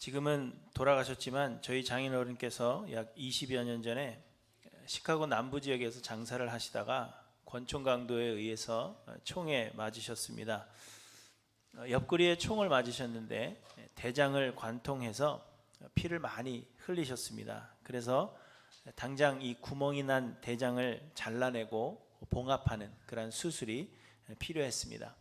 지금은 돌아가셨지만 저희 장인어른께서 약 20여 년 전에 시카고 남부 지역에서 장사를 하시다가 권총 강도에 의해서 총에 맞으셨습니다. 옆구리에 총을 맞으셨는데 대장을 관통해서 피를 많이 흘리셨습니다. 그래서 당장 이 구멍이 난 대장을 잘라내고 봉합하는 그런 수술이 필요했습니다.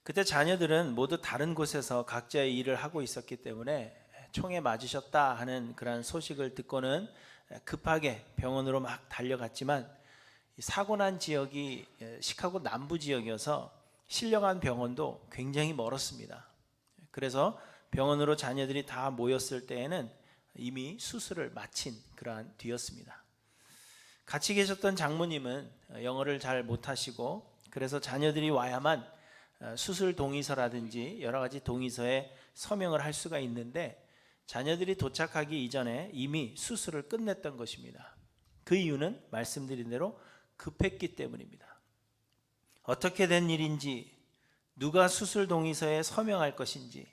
그때 자녀들은 모두 다른 곳에서 각자의 일을 하고 있었기 때문에 총에 맞으셨다 하는 그런 소식을 듣고는 급하게 병원으로 막 달려갔지만 사고 난 지역이 시카고 남부 지역이어서 실려간 병원도 굉장히 멀었습니다. 그래서 병원으로 자녀들이 다 모였을 때에는 이미 수술을 마친 그러한 뒤였습니다. 같이 계셨던 장모님은 영어를 잘 못하시고 그래서 자녀들이 와야만 수술 동의서라든지 여러 가지 동의서에 서명을 할 수가 있는데 자녀들이 도착하기 이전에 이미 수술을 끝냈던 것입니다. 그 이유는 말씀드린 대로 급했기 때문입니다. 어떻게 된 일인지, 누가 수술 동의서에 서명할 것인지,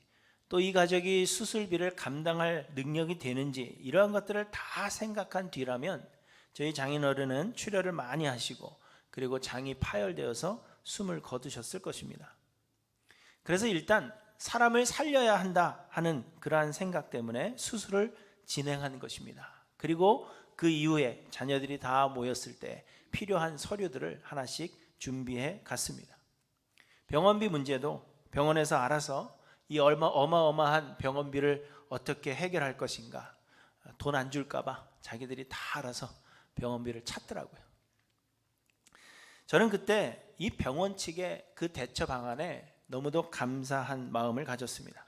또 이 가족이 수술비를 감당할 능력이 되는지 이러한 것들을 다 생각한 뒤라면 저희 장인어른은 출혈을 많이 하시고 그리고 장이 파열되어서 숨을 거두셨을 것입니다. 그래서 일단 사람을 살려야 한다 하는 그러한 생각 때문에 수술을 진행한 것입니다. 그리고 그 이후에 자녀들이 다 모였을 때 필요한 서류들을 하나씩 준비해 갔습니다. 병원비 문제도 병원에서 알아서 이 어마어마한 병원비를 어떻게 해결할 것인가, 돈 안 줄까 봐 자기들이 다 알아서 병원비를 찾더라고요. 저는 그때 이 병원 측의 그 대처 방안에 너무도 감사한 마음을 가졌습니다.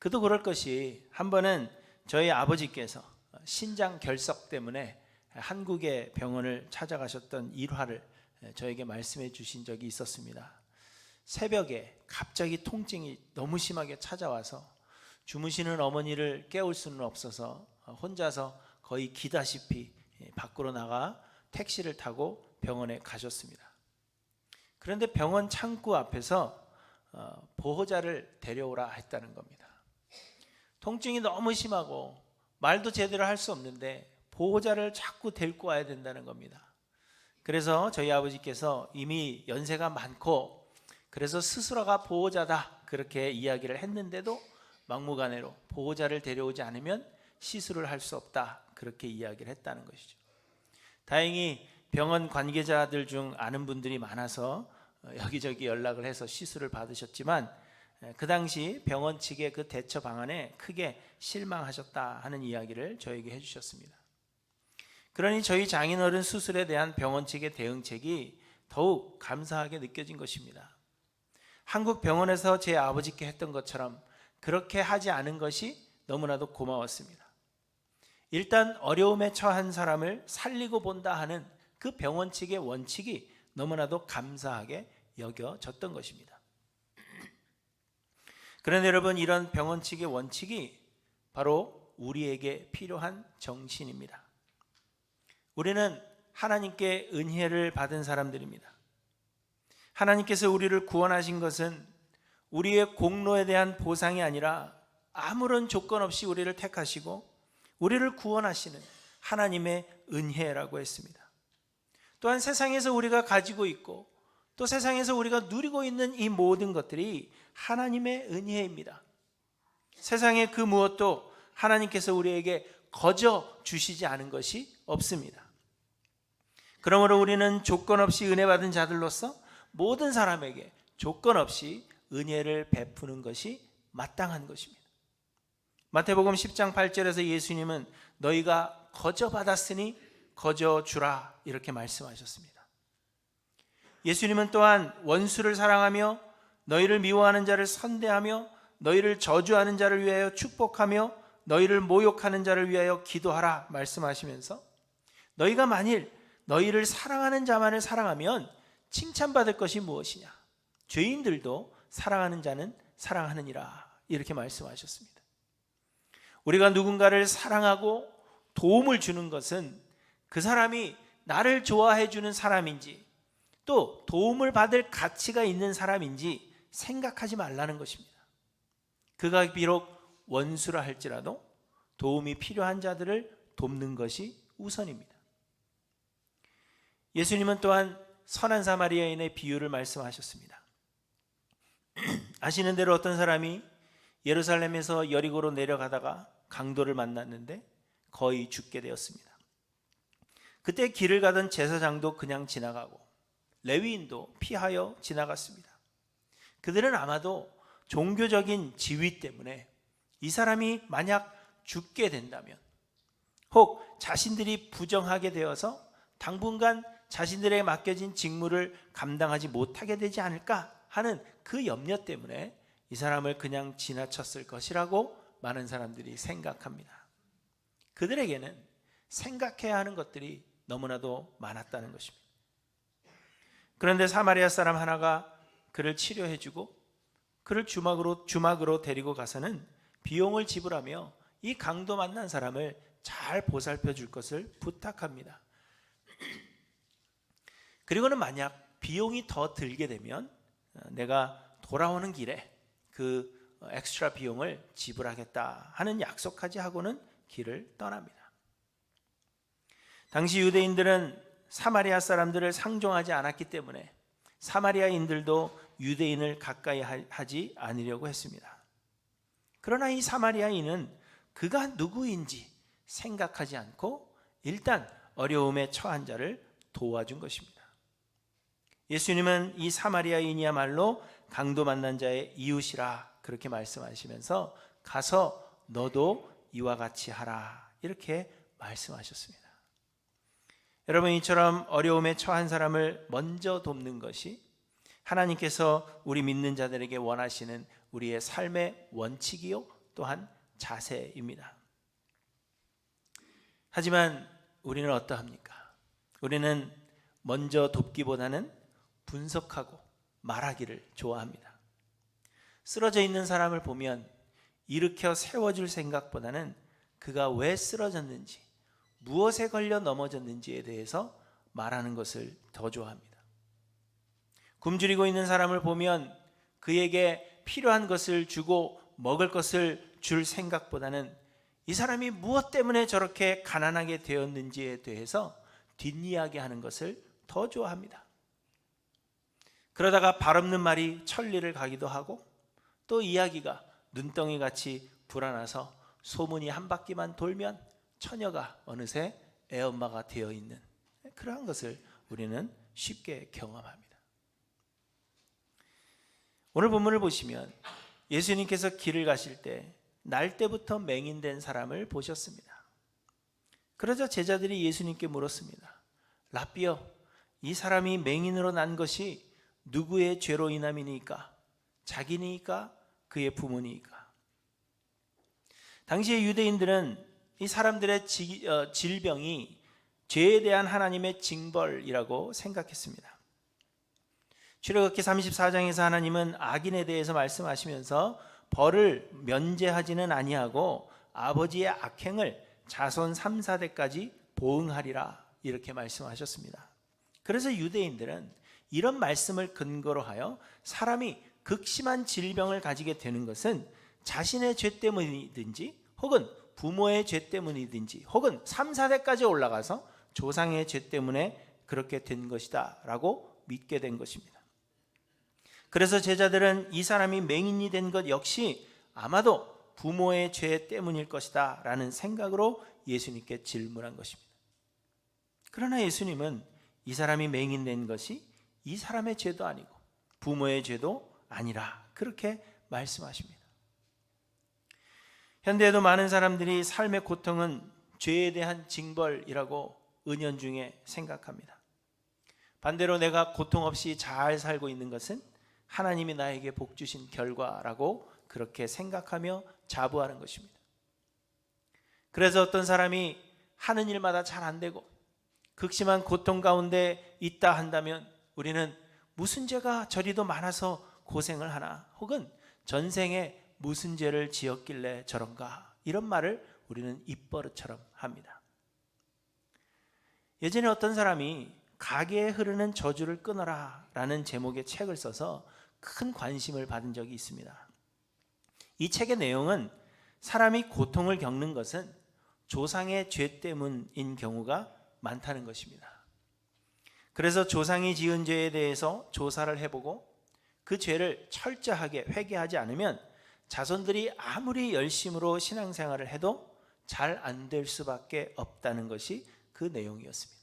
그도 그럴 것이 한 번은 저희 아버지께서 신장 결석 때문에 한국의 병원을 찾아가셨던 일화를 저에게 말씀해 주신 적이 있었습니다. 새벽에 갑자기 통증이 너무 심하게 찾아와서 주무시는 어머니를 깨울 수는 없어서 혼자서 거의 기다시피 밖으로 나가 택시를 타고 병원에 가셨습니다. 그런데 병원 창구 앞에서 보호자를 데려오라 했다는 겁니다. 통증이 너무 심하고 말도 제대로 할 수 없는데 보호자를 자꾸 데리고 와야 된다는 겁니다. 그래서 저희 아버지께서 이미 연세가 많고 그래서 스스로가 보호자다 그렇게 이야기를 했는데도 막무가내로 보호자를 데려오지 않으면 시술을 할 수 없다 그렇게 이야기를 했다는 것이죠. 다행히 병원 관계자들 중 아는 분들이 많아서 여기저기 연락을 해서 시술을 받으셨지만 그 당시 병원 측의 그 대처 방안에 크게 실망하셨다 하는 이야기를 저에게 해주셨습니다. 그러니 저희 장인어른 수술에 대한 병원 측의 대응책이 더욱 감사하게 느껴진 것입니다. 한국 병원에서 제 아버지께 했던 것처럼 그렇게 하지 않은 것이 너무나도 고마웠습니다. 일단 어려움에 처한 사람을 살리고 본다 하는 그 병원 측의 원칙이 너무나도 감사하게 여겨졌던 것입니다. 그런데 여러분, 이런 병원 측의 원칙이 바로 우리에게 필요한 정신입니다. 우리는 하나님께 은혜를 받은 사람들입니다. 하나님께서 우리를 구원하신 것은 우리의 공로에 대한 보상이 아니라 아무런 조건 없이 우리를 택하시고 우리를 구원하시는 하나님의 은혜라고 했습니다. 또한 세상에서 우리가 가지고 있고 또 세상에서 우리가 누리고 있는 이 모든 것들이 하나님의 은혜입니다. 세상의 그 무엇도 하나님께서 우리에게 거저 주시지 않은 것이 없습니다. 그러므로 우리는 조건 없이 은혜 받은 자들로서 모든 사람에게 조건 없이 은혜를 베푸는 것이 마땅한 것입니다. 마태복음 10장 8절에서 예수님은 너희가 거저 받았으니 거저 주라 이렇게 말씀하셨습니다. 예수님은 또한 원수를 사랑하며 너희를 미워하는 자를 선대하며 너희를 저주하는 자를 위하여 축복하며 너희를 모욕하는 자를 위하여 기도하라 말씀하시면서 너희가 만일 너희를 사랑하는 자만을 사랑하면 칭찬받을 것이 무엇이냐, 죄인들도 사랑하는 자는 사랑하느니라 이렇게 말씀하셨습니다. 우리가 누군가를 사랑하고 도움을 주는 것은 그 사람이 나를 좋아해 주는 사람인지 또 도움을 받을 가치가 있는 사람인지 생각하지 말라는 것입니다. 그가 비록 원수라 할지라도 도움이 필요한 자들을 돕는 것이 우선입니다. 예수님은 또한 선한 사마리아인의 비유를 말씀하셨습니다. 아시는 대로 어떤 사람이 예루살렘에서 여리고로 내려가다가 강도를 만났는데 거의 죽게 되었습니다. 그때 길을 가던 제사장도 그냥 지나가고 레위인도 피하여 지나갔습니다. 그들은 아마도 종교적인 지위 때문에 이 사람이 만약 죽게 된다면, 혹 자신들이 부정하게 되어서 당분간 자신들에게 맡겨진 직무를 감당하지 못하게 되지 않을까 하는 그 염려 때문에 이 사람을 그냥 지나쳤을 것이라고 많은 사람들이 생각합니다. 그들에게는 생각해야 하는 것들이 너무나도 많았다는 것입니다. 그런데 사마리아 사람 하나가 그를 치료해주고 그를 주막으로 데리고 가서는 비용을 지불하며 이 강도 만난 사람을 잘 보살펴 줄 것을 부탁합니다. 그리고는 만약 비용이 더 들게 되면 내가 돌아오는 길에 그 엑스트라 비용을 지불하겠다 하는 약속까지 하고는 길을 떠납니다. 당시 유대인들은 사마리아 사람들을 상종하지 않았기 때문에 사마리아인들도 유대인을 가까이 하지 않으려고 했습니다. 그러나 이 사마리아인은 그가 누구인지 생각하지 않고 일단 어려움에 처한 자를 도와준 것입니다. 예수님은 이 사마리아인이야말로 강도 만난 자의 이웃이라 그렇게 말씀하시면서 가서 너도 이와 같이 하라 이렇게 말씀하셨습니다. 여러분, 이처럼 어려움에 처한 사람을 먼저 돕는 것이 하나님께서 우리 믿는 자들에게 원하시는 우리의 삶의 원칙이요 또한 자세입니다. 하지만 우리는 어떠합니까? 우리는 먼저 돕기보다는 분석하고 말하기를 좋아합니다. 쓰러져 있는 사람을 보면 일으켜 세워줄 생각보다는 그가 왜 쓰러졌는지, 무엇에 걸려 넘어졌는지에 대해서 말하는 것을 더 좋아합니다. 굶주리고 있는 사람을 보면 그에게 필요한 것을 주고 먹을 것을 줄 생각보다는 이 사람이 무엇 때문에 저렇게 가난하게 되었는지에 대해서 뒷이야기하는 것을 더 좋아합니다. 그러다가 발 없는 말이 천리를 가기도 하고 또 이야기가 눈덩이같이 불어나서 소문이 한 바퀴만 돌면 처녀가 어느새 애엄마가 되어 있는 그러한 것을 우리는 쉽게 경험합니다. 오늘 본문을 보시면 예수님께서 길을 가실 때 날 때부터 맹인된 사람을 보셨습니다. 그러자 제자들이 예수님께 물었습니다. 라삐여, 이 사람이 맹인으로 난 것이 누구의 죄로 인함이니까? 자기니까? 그의 부모니까? 당시의 유대인들은 이 사람들의 질병이 죄에 대한 하나님의 징벌이라고 생각했습니다. 출애굽기 34장에서 하나님은 악인에 대해서 말씀하시면서 벌을 면제하지는 아니하고 아버지의 악행을 자손 3, 4대까지 보응하리라 이렇게 말씀하셨습니다. 그래서 유대인들은 이런 말씀을 근거로 하여 사람이 극심한 질병을 가지게 되는 것은 자신의 죄 때문이든지 혹은 부모의 죄 때문이든지 혹은 3, 4대까지 올라가서 조상의 죄 때문에 그렇게 된 것이다 라고 믿게 된 것입니다. 그래서 제자들은 이 사람이 맹인이 된 것 역시 아마도 부모의 죄 때문일 것이다 라는 생각으로 예수님께 질문한 것입니다. 그러나 예수님은 이 사람이 맹인된 것이 이 사람의 죄도 아니고 부모의 죄도 아니라 그렇게 말씀하십니다. 현대에도 많은 사람들이 삶의 고통은 죄에 대한 징벌이라고 은연중에 생각합니다. 반대로 내가 고통 없이 잘 살고 있는 것은 하나님이 나에게 복 주신 결과라고 그렇게 생각하며 자부하는 것입니다. 그래서 어떤 사람이 하는 일마다 잘 안 되고 극심한 고통 가운데 있다 한다면 우리는 무슨 죄가 저리도 많아서 고생을 하나 혹은 전생에 무슨 죄를 지었길래 저런가 이런 말을 우리는 입버릇처럼 합니다. 예전에 어떤 사람이 가게에 흐르는 저주를 끊어라 라는 제목의 책을 써서 큰 관심을 받은 적이 있습니다. 이 책의 내용은 사람이 고통을 겪는 것은 조상의 죄 때문인 경우가 많다는 것입니다. 그래서 조상이 지은 죄에 대해서 조사를 해보고 그 죄를 철저하게 회개하지 않으면 자손들이 아무리 열심으로 신앙생활을 해도 잘 안 될 수밖에 없다는 것이 그 내용이었습니다.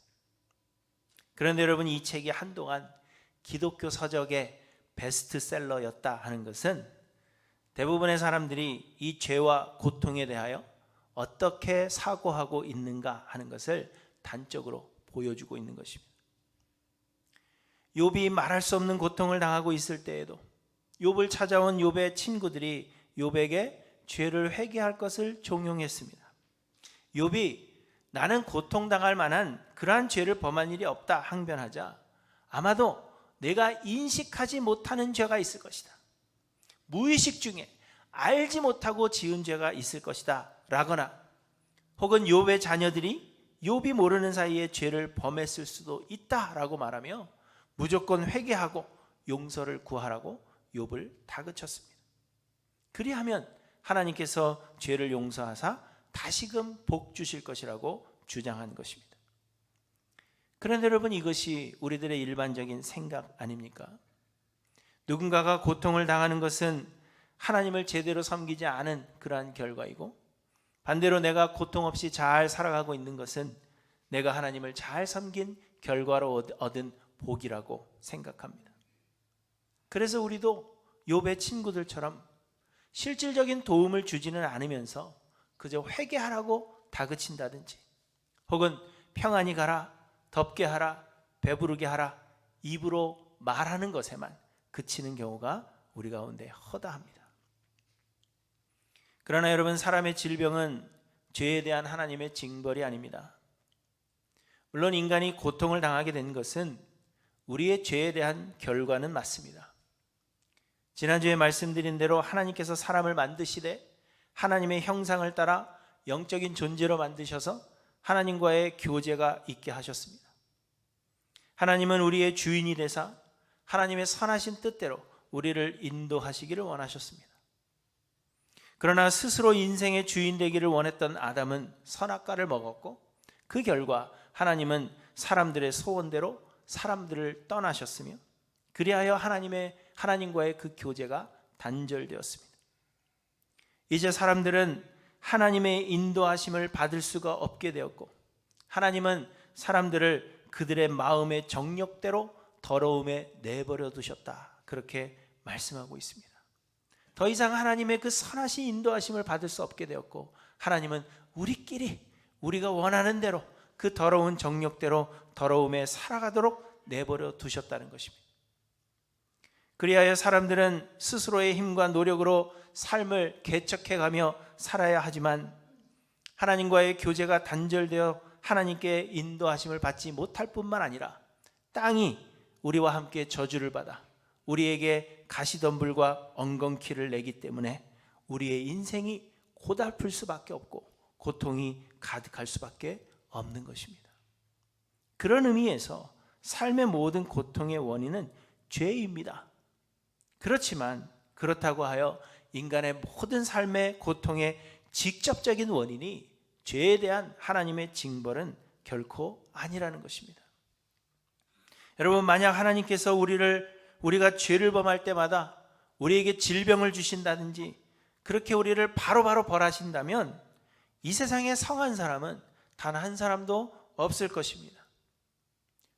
그런데 여러분, 이 책이 한동안 기독교 서적의 베스트셀러였다 하는 것은 대부분의 사람들이 이 죄와 고통에 대하여 어떻게 사고하고 있는가 하는 것을 단적으로 보여주고 있는 것입니다. 욥이 말할 수 없는 고통을 당하고 있을 때에도 욥을 찾아온 욥의 친구들이 욥에게 죄를 회개할 것을 종용했습니다. 욥이 나는 고통당할 만한 그러한 죄를 범한 일이 없다 항변하자 아마도 내가 인식하지 못하는 죄가 있을 것이다, 무의식 중에 알지 못하고 지은 죄가 있을 것이다 라거나, 혹은 욥의 자녀들이 욥이 모르는 사이에 죄를 범했을 수도 있다라고 말하며 무조건 회개하고 용서를 구하라고 욥을 다그쳤습니다. 그리하면 하나님께서 죄를 용서하사 다시금 복 주실 것이라고 주장한 것입니다. 그런데 여러분, 이것이 우리들의 일반적인 생각 아닙니까? 누군가가 고통을 당하는 것은 하나님을 제대로 섬기지 않은 그러한 결과이고, 반대로 내가 고통 없이 잘 살아가고 있는 것은 내가 하나님을 잘 섬긴 결과로 얻은 복이라고 생각합니다. 그래서 우리도 욥의 친구들처럼 실질적인 도움을 주지는 않으면서 그저 회개하라고 다그친다든지, 혹은 평안히 가라, 덥게 하라, 배부르게 하라, 입으로 말하는 것에만 그치는 경우가 우리 가운데 허다합니다. 그러나 여러분, 사람의 질병은 죄에 대한 하나님의 징벌이 아닙니다. 물론 인간이 고통을 당하게 된 것은 우리의 죄에 대한 결과는 맞습니다. 지난주에 말씀드린 대로 하나님께서 사람을 만드시되 하나님의 형상을 따라 영적인 존재로 만드셔서 하나님과의 교제가 있게 하셨습니다. 하나님은 우리의 주인이 되사 하나님의 선하신 뜻대로 우리를 인도하시기를 원하셨습니다. 그러나 스스로 인생의 주인 되기를 원했던 아담은 선악과를 먹었고, 그 결과 하나님은 사람들의 소원대로 사람들을 떠나셨으며, 그리하여 하나님과의 그 교제가 단절되었습니다. 이제 사람들은 하나님의 인도하심을 받을 수가 없게 되었고, 하나님은 사람들을 그들의 마음의 정욕대로 더러움에 내버려 두셨다, 그렇게 말씀하고 있습니다. 더 이상 하나님의 그 선하신 인도하심을 받을 수 없게 되었고, 하나님은 우리끼리 우리가 원하는 대로 그 더러운 정욕대로 더러움에 살아가도록 내버려 두셨다는 것입니다. 그리하여 사람들은 스스로의 힘과 노력으로 삶을 개척해가며 살아야 하지만, 하나님과의 교제가 단절되어 하나님께 인도하심을 받지 못할 뿐만 아니라 땅이 우리와 함께 저주를 받아 우리에게 가시덤불과 엉겅퀴를 내기 때문에 우리의 인생이 고달플 수밖에 없고 고통이 가득할 수밖에 없는 것입니다. 그런 의미에서 삶의 모든 고통의 원인은 죄입니다. 그렇지만 그렇다고 하여 인간의 모든 삶의 고통의 직접적인 원인이 죄에 대한 하나님의 징벌은 결코 아니라는 것입니다. 여러분, 만약 하나님께서 우리가 죄를 범할 때마다 우리에게 질병을 주신다든지 그렇게 우리를 바로바로 벌하신다면 이 세상에 성한 사람은 단 한 사람도 없을 것입니다.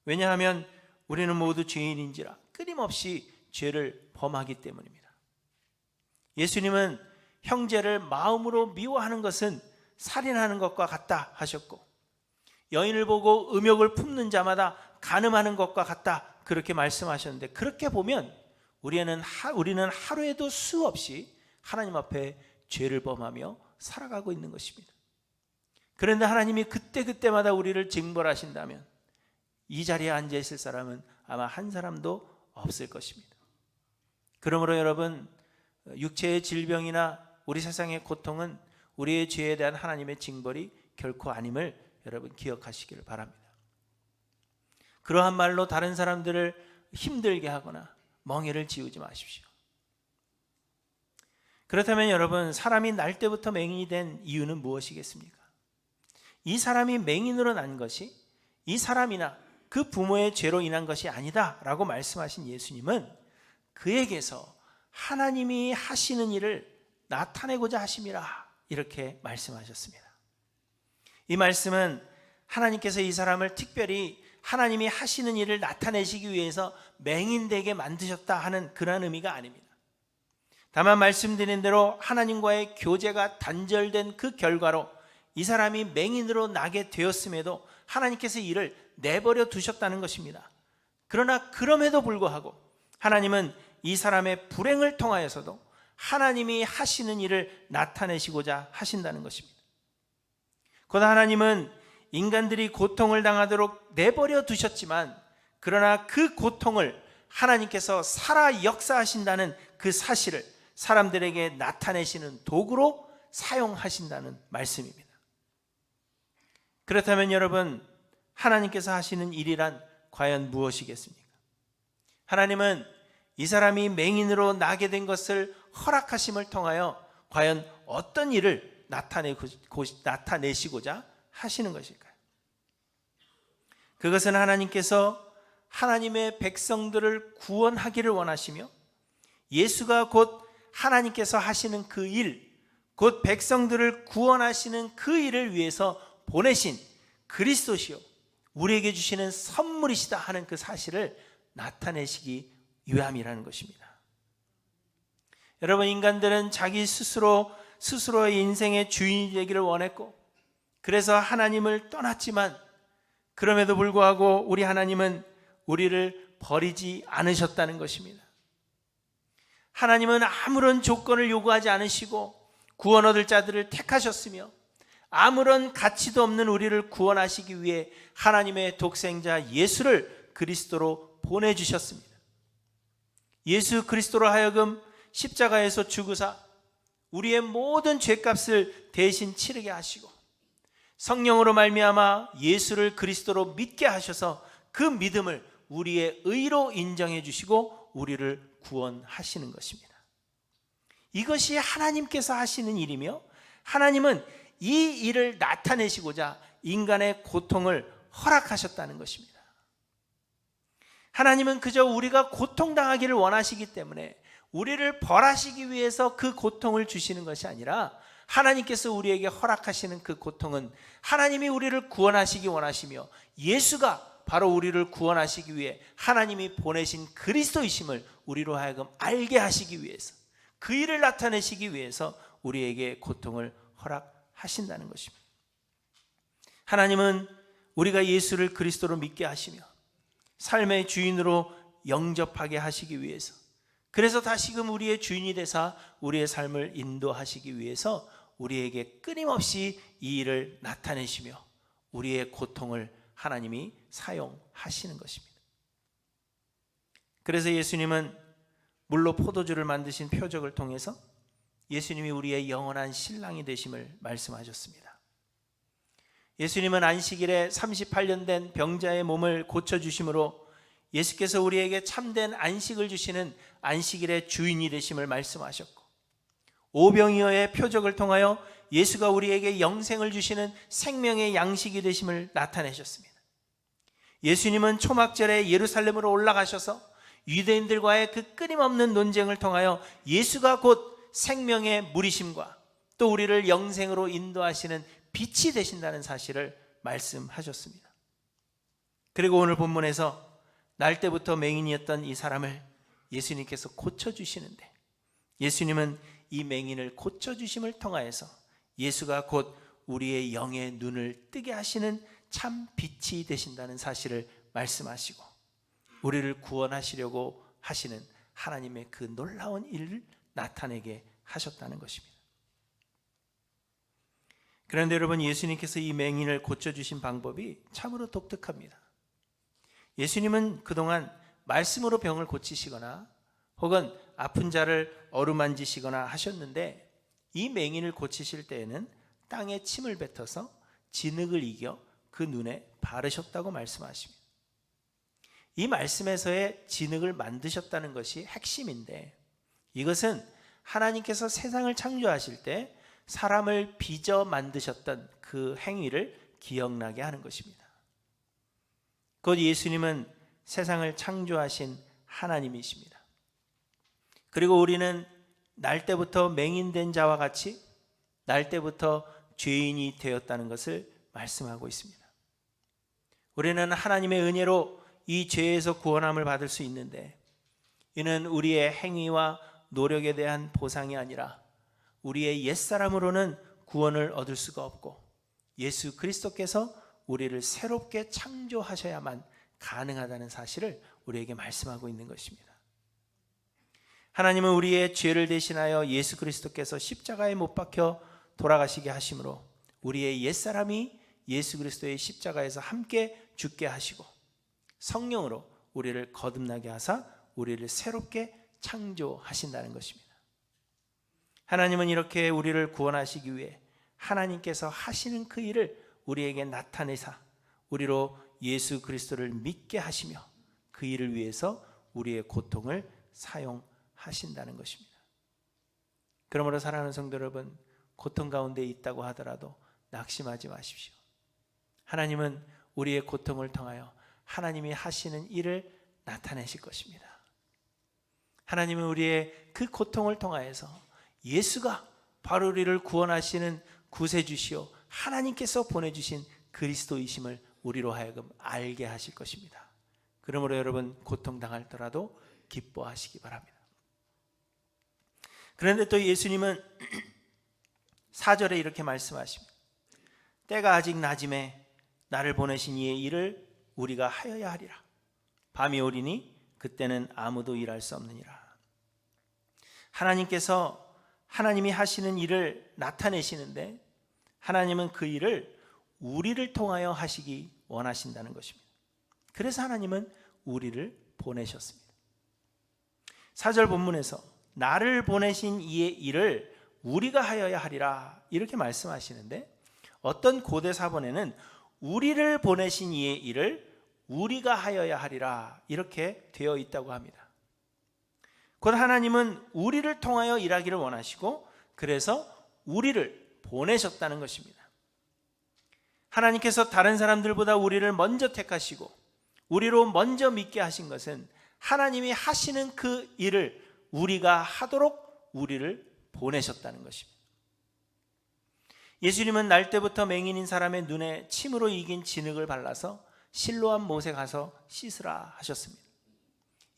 왜냐하면 우리는 모두 죄인인지라 끊임없이 죄를 범하기 때문입니다. 예수님은 형제를 마음으로 미워하는 것은 살인하는 것과 같다 하셨고, 여인을 보고 음욕을 품는 자마다 간음하는 것과 같다 그렇게 말씀하셨는데, 그렇게 보면 우리는 하루에도 수없이 하나님 앞에 죄를 범하며 살아가고 있는 것입니다. 그런데 하나님이 그때마다 우리를 징벌하신다면 이 자리에 앉아 있을 사람은 아마 한 사람도 없을 것입니다. 그러므로 여러분, 육체의 질병이나 우리 세상의 고통은 우리의 죄에 대한 하나님의 징벌이 결코 아님을 여러분 기억하시기를 바랍니다. 그러한 말로 다른 사람들을 힘들게 하거나 멍해를 지우지 마십시오. 그렇다면 여러분, 사람이 날 때부터 맹인이 된 이유는 무엇이겠습니까? 이 사람이 맹인으로 난 것이 이 사람이나 그 부모의 죄로 인한 것이 아니다 라고 말씀하신 예수님은 그에게서 하나님이 하시는 일을 나타내고자 하심이라 이렇게 말씀하셨습니다. 이 말씀은 하나님께서 이 사람을 특별히 하나님이 하시는 일을 나타내시기 위해서 맹인되게 만드셨다 하는 그런 의미가 아닙니다. 다만 말씀드린 대로 하나님과의 교제가 단절된 그 결과로 이 사람이 맹인으로 나게 되었음에도 하나님께서 이를 내버려 두셨다는 것입니다. 그러나 그럼에도 불구하고 하나님은 이 사람의 불행을 통하여서도 하나님이 하시는 일을 나타내시고자 하신다는 것입니다. 곧 하나님은 인간들이 고통을 당하도록 내버려 두셨지만 그러나 그 고통을 하나님께서 살아 역사하신다는 그 사실을 사람들에게 나타내시는 도구로 사용하신다는 말씀입니다. 그렇다면 여러분, 하나님께서 하시는 일이란 과연 무엇이겠습니까? 하나님은 이 사람이 맹인으로 나게 된 것을 허락하심을 통하여 과연 어떤 일을 나타내시고자 하시는 것일까요? 그것은 하나님께서 하나님의 백성들을 구원하기를 원하시며 예수가 곧 하나님께서 하시는 그 일, 곧 백성들을 구원하시는 그 일을 위해서 보내신 그리스도시요 우리에게 주시는 선물이시다 하는 그 사실을 나타내시기 위함이라는 것입니다. 여러분, 인간들은 자기 스스로의 인생의 주인이 되기를 원했고 그래서 하나님을 떠났지만 그럼에도 불구하고 우리 하나님은 우리를 버리지 않으셨다는 것입니다. 하나님은 아무런 조건을 요구하지 않으시고 구원 얻을 자들을 택하셨으며 아무런 가치도 없는 우리를 구원하시기 위해 하나님의 독생자 예수를 그리스도로 보내주셨습니다. 예수 그리스도로 하여금 십자가에서 죽으사 우리의 모든 죄값을 대신 치르게 하시고 성령으로 말미암아 예수를 그리스도로 믿게 하셔서 그 믿음을 우리의 의로 인정해 주시고 우리를 구원하시는 것입니다. 이것이 하나님께서 하시는 일이며 하나님은 이 일을 나타내시고자 인간의 고통을 허락하셨다는 것입니다. 하나님은 그저 우리가 고통당하기를 원하시기 때문에 우리를 벌하시기 위해서 그 고통을 주시는 것이 아니라 하나님께서 우리에게 허락하시는 그 고통은 하나님이 우리를 구원하시기 원하시며 예수가 바로 우리를 구원하시기 위해 하나님이 보내신 그리스도이심을 우리로 하여금 알게 하시기 위해서 그 일을 나타내시기 위해서 우리에게 고통을 허락하신다는 것입니다. 하나님은 우리가 예수를 그리스도로 믿게 하시며 삶의 주인으로 영접하게 하시기 위해서 그래서 다시금 우리의 주인이 되사 우리의 삶을 인도하시기 위해서 우리에게 끊임없이 이 일을 나타내시며 우리의 고통을 하나님이 사용하시는 것입니다. 그래서 예수님은 물로 포도주를 만드신 표적을 통해서 예수님이 우리의 영원한 신랑이 되심을 말씀하셨습니다. 예수님은 안식일에 38년 된 병자의 몸을 고쳐주심으로 예수께서 우리에게 참된 안식을 주시는 안식일의 주인이 되심을 말씀하셨고 오병이어의 표적을 통하여 예수가 우리에게 영생을 주시는 생명의 양식이 되심을 나타내셨습니다. 예수님은 초막절에 예루살렘으로 올라가셔서 유대인들과의 그 끊임없는 논쟁을 통하여 예수가 곧 생명의 물이심과 또 우리를 영생으로 인도하시는 빛이 되신다는 사실을 말씀하셨습니다. 그리고 오늘 본문에서 날 때부터 맹인이었던 이 사람을 예수님께서 고쳐주시는데 예수님은 이 맹인을 고쳐주심을 통하여서 예수가 곧 우리의 영의 눈을 뜨게 하시는 참 빛이 되신다는 사실을 말씀하시고 우리를 구원하시려고 하시는 하나님의 그 놀라운 일을 나타내게 하셨다는 것입니다. 그런데 여러분, 예수님께서 이 맹인을 고쳐주신 방법이 참으로 독특합니다. 예수님은 그동안 말씀으로 병을 고치시거나 혹은 아픈 자를 어루만지시거나 하셨는데 이 맹인을 고치실 때에는 땅에 침을 뱉어서 진흙을 이겨 그 눈에 바르셨다고 말씀하십니다. 이 말씀에서의 진흙을 만드셨다는 것이 핵심인데 이것은 하나님께서 세상을 창조하실 때 사람을 빚어 만드셨던 그 행위를 기억나게 하는 것입니다. 곧 예수님은 세상을 창조하신 하나님이십니다. 그리고 우리는 날 때부터 맹인된 자와 같이 날 때부터 죄인이 되었다는 것을 말씀하고 있습니다. 우리는 하나님의 은혜로 이 죄에서 구원함을 받을 수 있는데, 이는 우리의 행위와 노력에 대한 보상이 아니라 우리의 옛사람으로는 구원을 얻을 수가 없고 예수 그리스도께서 우리를 새롭게 창조하셔야만 가능하다는 사실을 우리에게 말씀하고 있는 것입니다. 하나님은 우리의 죄를 대신하여 예수 그리스도께서 십자가에 못 박혀 돌아가시게 하심으로 우리의 옛사람이 예수 그리스도의 십자가에서 함께 죽게 하시고 성령으로 우리를 거듭나게 하사 우리를 새롭게 창조하신다는 것입니다. 하나님은 이렇게 우리를 구원하시기 위해 하나님께서 하시는 그 일을 우리에게 나타내사 우리로 예수 그리스도를 믿게 하시며 그 일을 위해서 우리의 고통을 사용하신다는 것입니다. 그러므로 사랑하는 성도 여러분, 고통 가운데 있다고 하더라도 낙심하지 마십시오. 하나님은 우리의 고통을 통하여 하나님이 하시는 일을 나타내실 것입니다. 하나님은 우리의 그 고통을 통하여서 예수가 바로 우리를 구원하시는 구세주시오 하나님께서 보내주신 그리스도이심을 우리로 하여금 알게 하실 것입니다. 그러므로 여러분, 고통당할더라도 기뻐하시기 바랍니다. 그런데 또 예수님은 4절에 이렇게 말씀하십니다. 때가 아직 낮음에 나를 보내신 이의 일을 우리가 하여야 하리라. 밤이 오리니 그때는 아무도 일할 수 없느니라. 하나님께서 하나님이 하시는 일을 나타내시는데 하나님은 그 일을 우리를 통하여 하시기 원하신다는 것입니다. 그래서 하나님은 우리를 보내셨습니다. 4절 본문에서 나를 보내신 이의 일을 우리가 하여야 하리라 이렇게 말씀하시는데, 어떤 고대 사본에는 우리를 보내신 이의 일을 우리가 하여야 하리라 이렇게 되어 있다고 합니다. 곧 하나님은 우리를 통하여 일하기를 원하시고 그래서 우리를 보내셨다는 것입니다. 하나님께서 다른 사람들보다 우리를 먼저 택하시고 우리로 먼저 믿게 하신 것은 하나님이 하시는 그 일을 우리가 하도록 우리를 보내셨다는 것입니다. 예수님은 날 때부터 맹인인 사람의 눈에 침으로 익인 진흙을 발라서 실로암 못에 가서 씻으라 하셨습니다.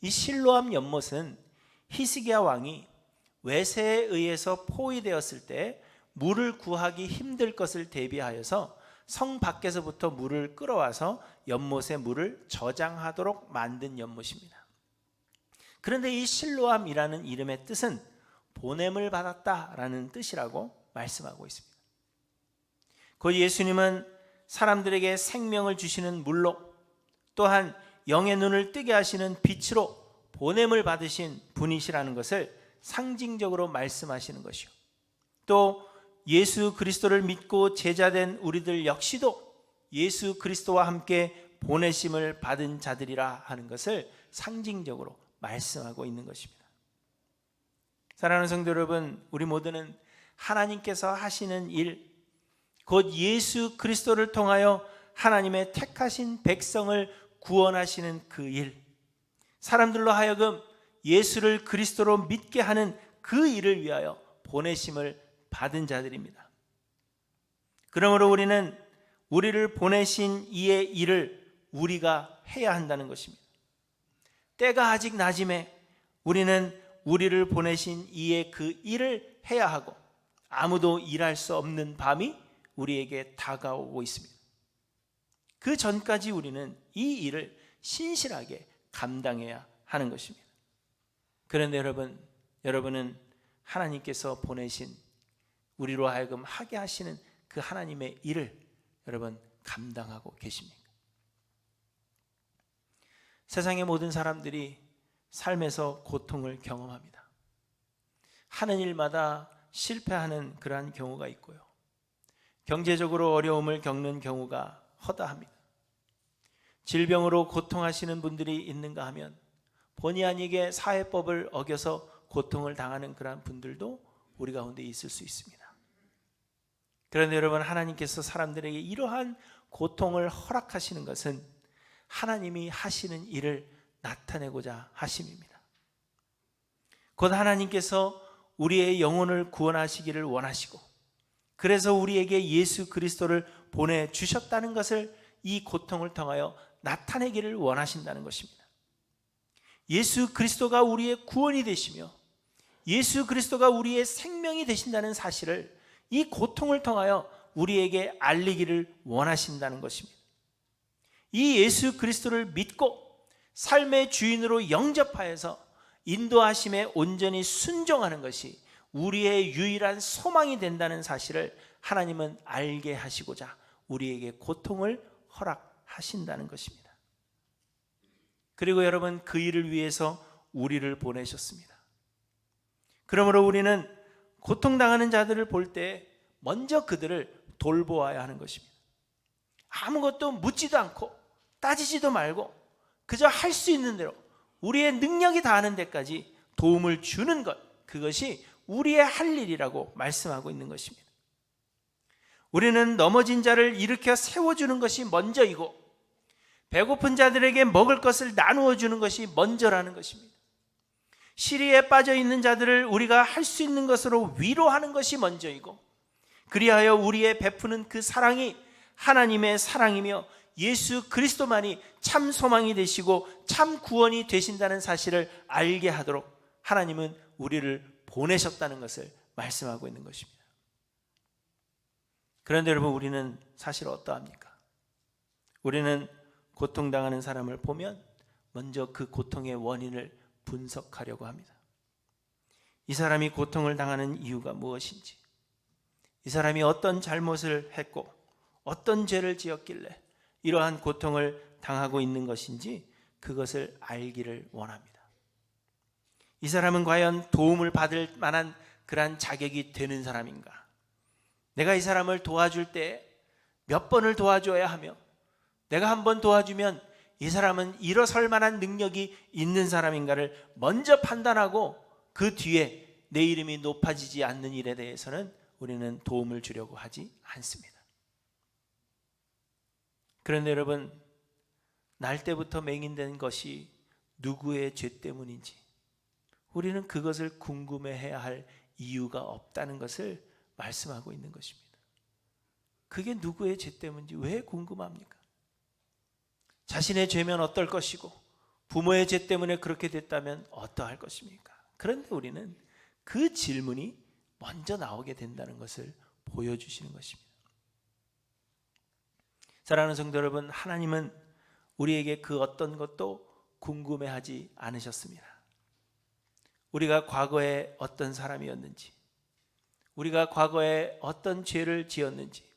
이 실로암 연못은 히스기야 왕이 외세에 의해서 포위되었을 때 물을 구하기 힘들 것을 대비하여서 성 밖에서부터 물을 끌어와서 연못에 물을 저장하도록 만든 연못입니다. 그런데 이 실로암이라는 이름의 뜻은 보냄을 받았다라는 뜻이라고 말씀하고 있습니다. 곧 예수님은 사람들에게 생명을 주시는 물로 또한 영의 눈을 뜨게 하시는 빛으로 보냄을 받으신 분이시라는 것을 상징적으로 말씀하시는 것이요, 또 예수 그리스도를 믿고 제자된 우리들 역시도 예수 그리스도와 함께 보내심을 받은 자들이라 하는 것을 상징적으로 말씀하고 있는 것입니다. 사랑하는 성도 여러분, 우리 모두는 하나님께서 하시는 일, 곧 예수 그리스도를 통하여 하나님의 택하신 백성을 구원하시는 그 일, 사람들로 하여금 예수를 그리스도로 믿게 하는 그 일을 위하여 보내심을 받은 자들입니다. 그러므로 우리는 우리를 보내신 이의 일을 우리가 해야 한다는 것입니다. 때가 아직 낮음에 우리는 우리를 보내신 이의 그 일을 해야 하고 아무도 일할 수 없는 밤이 우리에게 다가오고 있습니다. 그 전까지 우리는 이 일을 신실하게 감당해야 하는 것입니다. 그런데 여러분은 하나님께서 보내신 우리로 하여금 하게 하시는 그 하나님의 일을 여러분 감당하고 계십니까? 세상의 모든 사람들이 삶에서 고통을 경험합니다. 하는 일마다 실패하는 그러한 경우가 있고요, 경제적으로 어려움을 겪는 경우가 허다합니다. 질병으로 고통하시는 분들이 있는가 하면 본의 아니게 사회법을 어겨서 고통을 당하는 그러한 분들도 우리 가운데 있을 수 있습니다. 그런데 여러분, 하나님께서 사람들에게 이러한 고통을 허락하시는 것은 하나님이 하시는 일을 나타내고자 하심입니다. 곧 하나님께서 우리의 영혼을 구원하시기를 원하시고, 그래서 우리에게 예수 그리스도를 보내주셨다는 것을 이 고통을 통하여 나타내기를 원하신다는 것입니다. 예수 그리스도가 우리의 구원이 되시며 예수 그리스도가 우리의 생명이 되신다는 사실을 이 고통을 통하여 우리에게 알리기를 원하신다는 것입니다. 이 예수 그리스도를 믿고 삶의 주인으로 영접하여서 인도하심에 온전히 순종하는 것이 우리의 유일한 소망이 된다는 사실을 하나님은 알게 하시고자 우리에게 고통을 허락하신다는 것입니다. 그리고 여러분, 그 일을 위해서 우리를 보내셨습니다. 그러므로 우리는 고통당하는 자들을 볼 때 먼저 그들을 돌보아야 하는 것입니다. 아무것도 묻지도 않고 따지지도 말고 그저 할 수 있는 대로 우리의 능력이 닿는 데까지 도움을 주는 것, 그것이 우리의 할 일이라고 말씀하고 있는 것입니다. 우리는 넘어진 자를 일으켜 세워주는 것이 먼저이고 배고픈 자들에게 먹을 것을 나누어 주는 것이 먼저라는 것입니다. 시리에 빠져 있는 자들을 우리가 할 수 있는 것으로 위로하는 것이 먼저이고, 그리하여 우리의 베푸는 그 사랑이 하나님의 사랑이며 예수 그리스도만이 참 소망이 되시고 참 구원이 되신다는 사실을 알게 하도록 하나님은 우리를 보내셨다는 것을 말씀하고 있는 것입니다. 그런데 여러분, 우리는 사실 어떠합니까? 우리는 고통당하는 사람을 보면 먼저 그 고통의 원인을 분석하려고 합니다. 이 사람이 고통을 당하는 이유가 무엇인지, 이 사람이 어떤 잘못을 했고 어떤 죄를 지었길래 이러한 고통을 당하고 있는 것인지 그것을 알기를 원합니다. 이 사람은 과연 도움을 받을 만한 그러한 자격이 되는 사람인가? 내가 이 사람을 도와줄 때 몇 번을 도와줘야 하며, 내가 한 번 도와주면 이 사람은 일어설 만한 능력이 있는 사람인가를 먼저 판단하고 그 뒤에 내 이름이 높아지지 않는 일에 대해서는 우리는 도움을 주려고 하지 않습니다. 그런데 여러분, 날 때부터 맹인된 것이 누구의 죄 때문인지 우리는 그것을 궁금해해야 할 이유가 없다는 것을 말씀하고 있는 것입니다. 그게 누구의 죄 때문인지 왜 궁금합니까? 자신의 죄면 어떨 것이고 부모의 죄 때문에 그렇게 됐다면 어떠할 것입니까? 그런데 우리는 그 질문이 먼저 나오게 된다는 것을 보여주시는 것입니다. 사랑하는 성도 여러분, 하나님은 우리에게 그 어떤 것도 궁금해하지 않으셨습니다. 우리가 과거에 어떤 사람이었는지, 우리가 과거에 어떤 죄를 지었는지,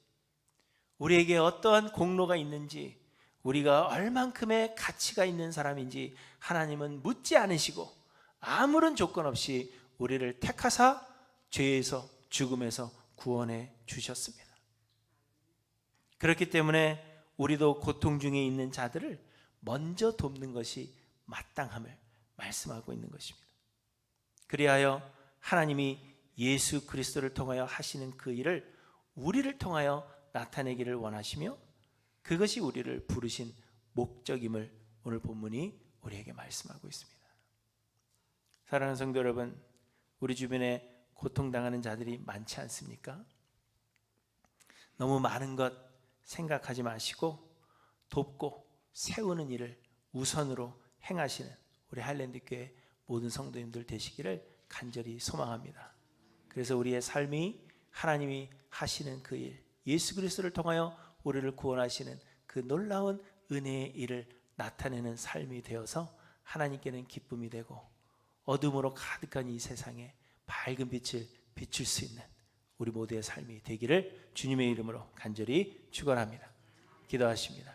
우리에게 어떠한 공로가 있는지, 우리가 얼만큼의 가치가 있는 사람인지 하나님은 묻지 않으시고 아무런 조건 없이 우리를 택하사 죄에서 죽음에서 구원해 주셨습니다. 그렇기 때문에 우리도 고통 중에 있는 자들을 먼저 돕는 것이 마땅함을 말씀하고 있는 것입니다. 그리하여 하나님이 예수 그리스도를 통하여 하시는 그 일을 우리를 통하여 나타내기를 원하시며, 그것이 우리를 부르신 목적임을 오늘 본문이 우리에게 말씀하고 있습니다. 사랑하는 성도 여러분, 우리 주변에 고통당하는 자들이 많지 않습니까? 너무 많은 것 생각하지 마시고 돕고 세우는 일을 우선으로 행하시는 우리 하일랜드 교회 모든 성도님들 되시기를 간절히 소망합니다. 그래서 우리의 삶이 하나님이 하시는 그 일, 예수 그리스도를 통하여 우리를 구원하시는 그 놀라운 은혜의 일을 나타내는 삶이 되어서 하나님께는 기쁨이 되고 어둠으로 가득한 이 세상에 밝은 빛을 비출 수 있는 우리 모두의 삶이 되기를 주님의 이름으로 간절히 축원합니다. 기도하십니다.